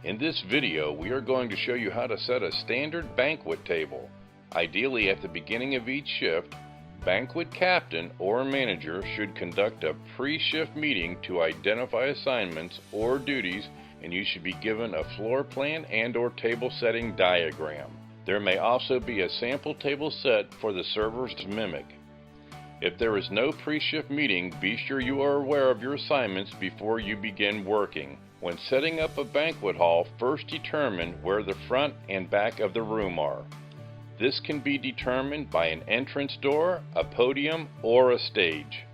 In this video, we are going to show you how to set a standard banquet table. Ideally, at the beginning of each shift, banquet captain or manager should conduct a pre-shift meeting to identify assignments or duties, and you should be given a floor plan and/or table setting diagram. There may also be a sample table set for the servers to mimic. If there is no pre-shift meeting, be sure you are aware of your assignments before you begin working. When setting up a banquet hall, first determine where the front and back of the room are. This can be determined by an entrance door, a podium, or a stage.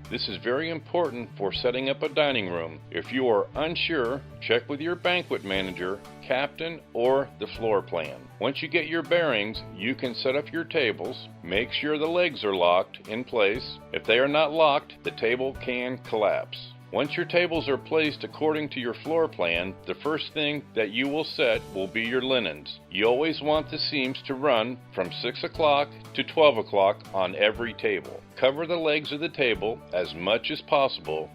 This is very important for setting up a dining room. If you are unsure, check with your banquet manager, captain, or the floor plan. Once you get your bearings, you can set up your tables. Make sure the legs are locked in place. If they are not locked, the table can collapse. Once your tables are placed according to your floor plan, the first thing that you will set will be your linens. You always want the seams to run from 6 o'clock to 12 o'clock on every table. Cover the legs of the table as much as possible.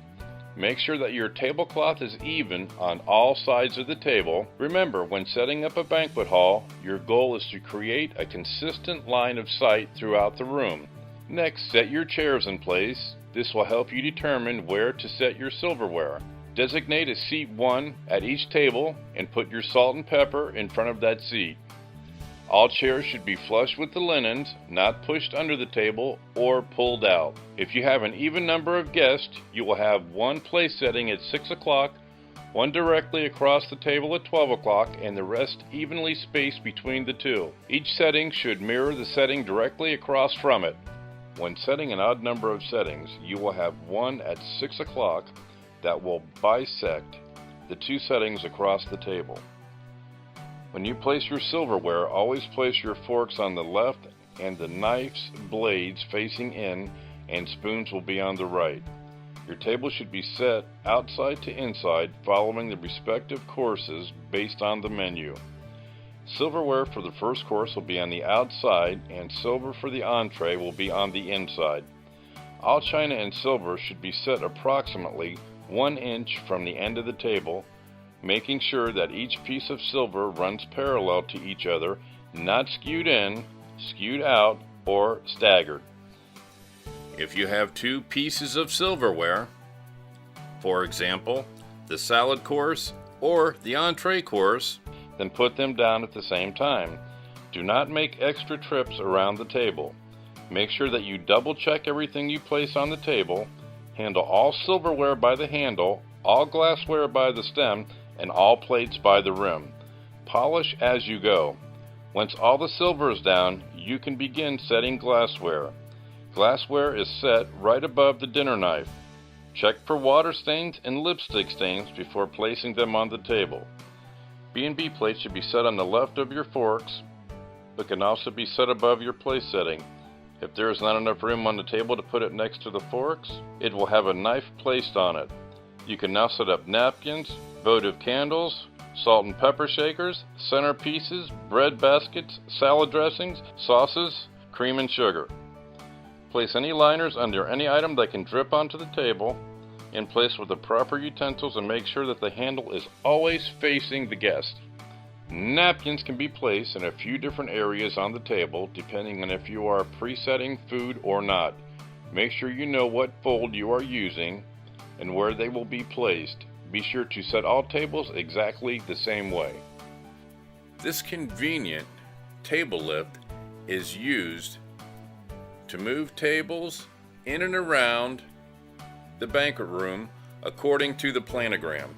Make sure that your tablecloth is even on all sides of the table. Remember, when setting up a banquet hall, your goal is to create a consistent line of sight throughout the room. Next, set your chairs in place. This will help you determine where to set your silverware. Designate a seat 1 at each table and put your salt and pepper in front of that seat. All chairs should be flush with the linens, not pushed under the table or pulled out. If you have an even number of guests, you will have one place setting at 6 o'clock, one directly across the table at 12 o'clock, and the rest evenly spaced between the two. Each setting should mirror the setting directly across from it. When setting an odd number of settings, you will have one at 6 o'clock that will bisect the two settings across the table. When you place your silverware, always place your forks on the left and the knife's blades facing in, and spoons will be on the right. Your table should be set outside to inside, following the respective courses based on the menu. Silverware for the first course will be on the outside, and silver for the entree will be on the inside. All china and silver should be set approximately 1 inch from the end of the table, making sure that each piece of silver runs parallel to each other, not skewed in, skewed out, or staggered. If you have two pieces of silverware, for example, the salad course or the entree course, then put them down at the same time. Do not make extra trips around the table. Make sure that you double check everything you place on the table. Handle all silverware by the handle, all glassware by the stem, and all plates by the rim. Polish as you go. Once all the silver is down, you can begin setting glassware. Glassware is set right above the dinner knife. Check for water stains and lipstick stains before placing them on the table. B&B plates should be set on the left of your forks, but can also be set above your place setting. If there is not enough room on the table to put it next to the forks, it will have a knife placed on it. You can now set up napkins, votive candles, salt and pepper shakers, centerpieces, bread baskets, salad dressings, sauces, cream and sugar. Place any liners under any item that can drip onto the table in place with the proper utensils, and make sure that the handle is always facing the guest. Napkins can be placed in a few different areas on the table depending on if you are pre-setting food or not. Make sure you know what fold you are using and where they will be placed. Be sure to set all tables exactly the same way. This convenient table lift is used to move tables in and around the banquet room according to the planogram.